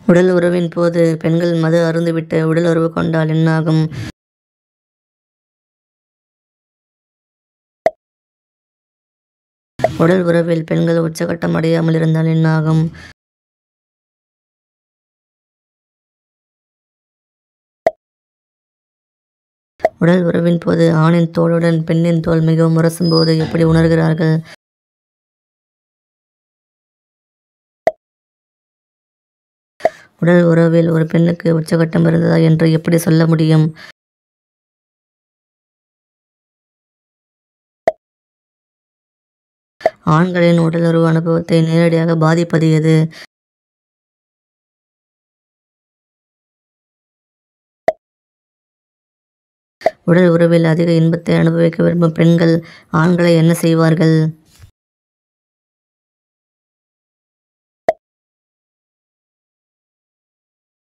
உடல் உறவின் போது பெண்கள் மது அருந்திவிட்டு உடல் உறவு கொண்டால் என்னாகும்? உடல் உறவில் பெண்கள் உச்சகட்டம் அடையாமல் இருந்தால் என்னாகும்? உடல் உறவின் போது ஆணின் தோலுடன் பெண்ணின் தோல் மிகவும் உரசும் போது எப்படி உணர்கிறார்கள்? உடல் உறவில் ஒரு பெண்ணுக்கு உச்சகட்டம் இருந்ததா என்று எப்படி சொல்ல முடியும்? ஆண்களின் உடலுறவு அனுபவத்தை நேரடியாக பாதிப்பது எது? உடல் உறவில் அதிக இன்பத்தை அனுபவிக்க விரும்பும் பெண்கள் ஆண்களை என்ன செய்வார்கள்?